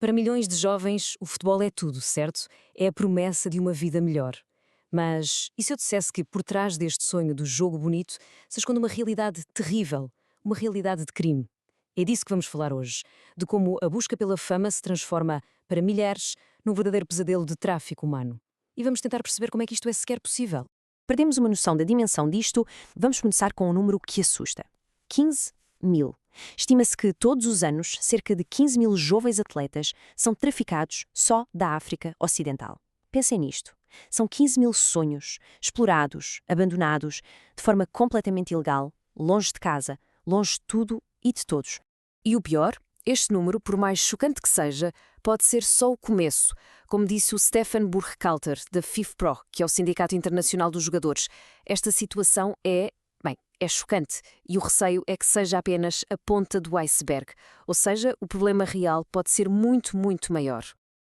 Para milhões de jovens, o futebol é tudo, certo? É a promessa de uma vida melhor. Mas e se eu dissesse que por trás deste sonho do jogo bonito se esconde uma realidade terrível, uma realidade de crime? É disso que vamos falar hoje, de como a busca pela fama se transforma, para milhares, num verdadeiro pesadelo de tráfico humano. E vamos tentar perceber como é que isto é sequer possível. Perdemos uma noção da dimensão disto, vamos começar com um número que assusta: 15 mil. Estima-se que todos os anos cerca de 15 mil jovens atletas são traficados só da África Ocidental. Pensem nisto. São 15 mil sonhos, explorados, abandonados, de forma completamente ilegal, longe de casa, longe de tudo e de todos. E o pior, este número, por mais chocante que seja, pode ser só o começo, como disse o Stefan Burkhalter, da FIFPro, que é o Sindicato Internacional dos Jogadores. Esta situação é chocante e o receio é que seja apenas a ponta do iceberg, ou seja, o problema real pode ser muito, muito maior.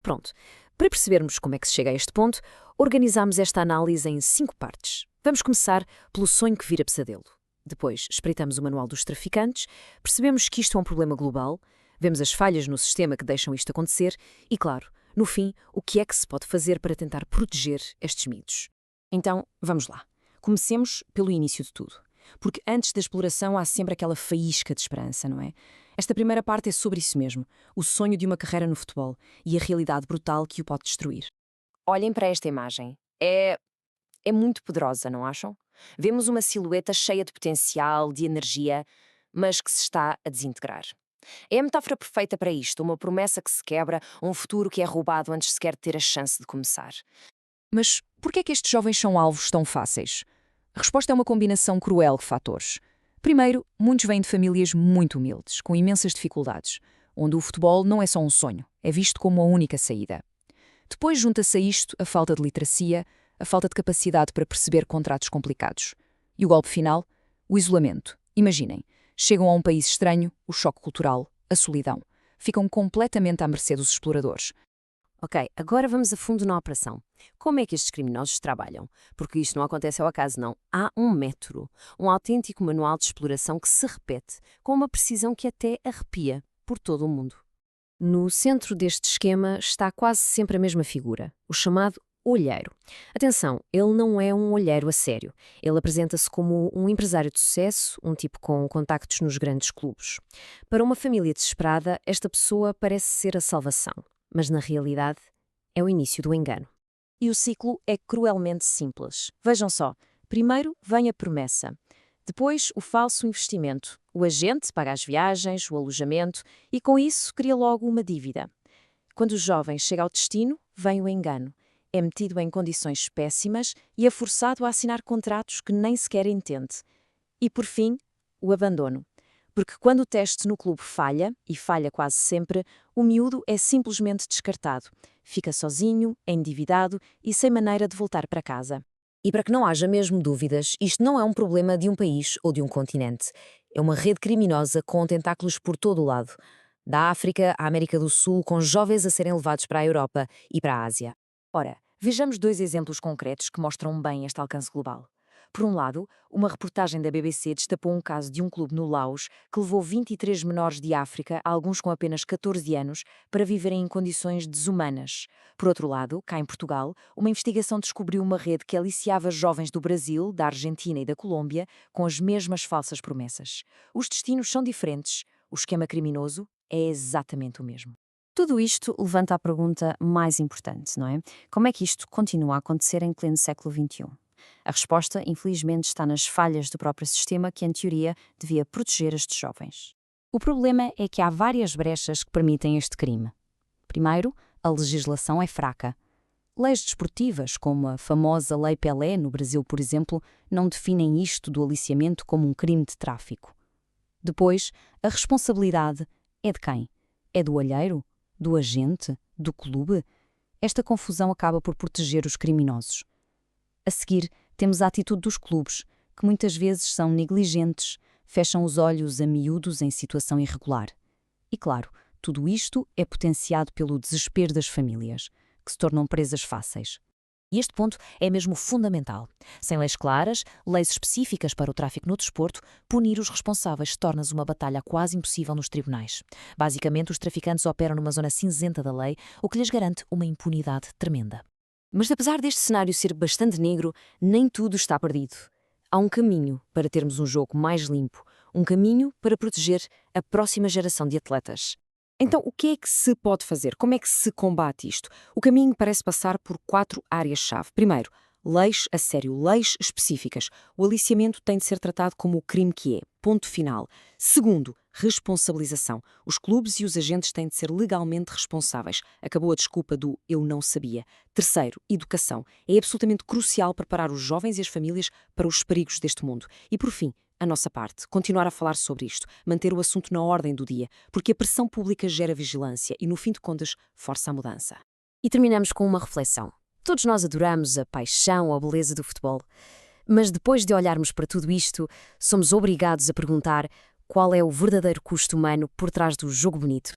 Pronto, para percebermos como é que se chega a este ponto, organizamos esta análise em 5 partes. Vamos começar pelo sonho que vira pesadelo. Depois, espreitamos o manual dos traficantes, percebemos que isto é um problema global, vemos as falhas no sistema que deixam isto acontecer e, claro, no fim, o que é que se pode fazer para tentar proteger estes mitos. Então, vamos lá. Comecemos pelo início de tudo. Porque antes da exploração há sempre aquela faísca de esperança, não é? Esta primeira parte é sobre isso mesmo, o sonho de uma carreira no futebol e a realidade brutal que o pode destruir. Olhem para esta imagem. É muito poderosa, não acham? Vemos uma silhueta cheia de potencial, de energia, mas que se está a desintegrar. É a metáfora perfeita para isto, uma promessa que se quebra, um futuro que é roubado antes sequer de ter a chance de começar. Mas por que é que estes jovens são alvos tão fáceis? A resposta é uma combinação cruel de fatores. Primeiro, muitos vêm de famílias muito humildes, com imensas dificuldades, onde o futebol não é só um sonho, é visto como a única saída. Depois junta-se a isto a falta de literacia, a falta de capacidade para perceber contratos complicados. E o golpe final? O isolamento. Imaginem, chegam a um país estranho, o choque cultural, a solidão. Ficam completamente à mercê dos exploradores. Ok, agora vamos a fundo na operação. Como é que estes criminosos trabalham? Porque isto não acontece ao acaso, não. Há um método, um autêntico manual de exploração que se repete, com uma precisão que até arrepia por todo o mundo. No centro deste esquema está quase sempre a mesma figura, o chamado olheiro. Atenção, ele não é um olheiro a sério. Ele apresenta-se como um empresário de sucesso, um tipo com contactos nos grandes clubes. Para uma família desesperada, esta pessoa parece ser a salvação, mas na realidade é o início do engano. E o ciclo é cruelmente simples. Vejam só, primeiro vem a promessa. Depois, o falso investimento. O agente paga as viagens, o alojamento e, com isso, cria logo uma dívida. Quando o jovem chega ao destino, vem o engano. É metido em condições péssimas e é forçado a assinar contratos que nem sequer entende. E, por fim, o abandono. Porque quando o teste no clube falha, e falha quase sempre, o miúdo é simplesmente descartado. Fica sozinho, endividado e sem maneira de voltar para casa. E para que não haja mesmo dúvidas, isto não é um problema de um país ou de um continente. É uma rede criminosa com tentáculos por todo o lado. Da África à América do Sul, com jovens a serem levados para a Europa e para a Ásia. Ora, vejamos 2 exemplos concretos que mostram bem este alcance global. Por um lado, uma reportagem da BBC destapou um caso de um clube no Laos que levou 23 menores de África, alguns com apenas 14 anos, para viverem em condições desumanas. Por outro lado, cá em Portugal, uma investigação descobriu uma rede que aliciava jovens do Brasil, da Argentina e da Colômbia com as mesmas falsas promessas. Os destinos são diferentes, o esquema criminoso é exatamente o mesmo. Tudo isto levanta a pergunta mais importante, não é? Como é que isto continua a acontecer em pleno século XXI? A resposta, infelizmente, está nas falhas do próprio sistema que, em teoria, devia proteger estes jovens. O problema é que há várias brechas que permitem este crime. Primeiro, a legislação é fraca. Leis desportivas, como a famosa Lei Pelé, no Brasil, por exemplo, não definem isto do aliciamento como um crime de tráfico. Depois, a responsabilidade é de quem? É do olheiro? Do agente? Do clube? Esta confusão acaba por proteger os criminosos. A seguir, temos a atitude dos clubes, que muitas vezes são negligentes, fecham os olhos a miúdos em situação irregular. E claro, tudo isto é potenciado pelo desespero das famílias, que se tornam presas fáceis. E este ponto é mesmo fundamental. Sem leis claras, leis específicas para o tráfico no desporto, punir os responsáveis torna-se uma batalha quase impossível nos tribunais. Basicamente, os traficantes operam numa zona cinzenta da lei, o que lhes garante uma impunidade tremenda. Mas apesar deste cenário ser bastante negro, nem tudo está perdido. Há um caminho para termos um jogo mais limpo, um caminho para proteger a próxima geração de atletas. Então, o que é que se pode fazer? Como é que se combate isto? O caminho parece passar por 4 áreas-chave. Primeiro, leis a sério, leis específicas. O aliciamento tem de ser tratado como o crime que é. Ponto final. Segundo, responsabilização. Os clubes e os agentes têm de ser legalmente responsáveis. Acabou a desculpa do "eu não sabia". Terceiro, educação. É absolutamente crucial preparar os jovens e as famílias para os perigos deste mundo. E por fim, a nossa parte, continuar a falar sobre isto, manter o assunto na ordem do dia, porque a pressão pública gera vigilância e, no fim de contas, força a mudança. E terminamos com uma reflexão. Todos nós adoramos a paixão ou a beleza do futebol, mas depois de olharmos para tudo isto, somos obrigados a perguntar qual é o verdadeiro custo humano por trás do jogo bonito.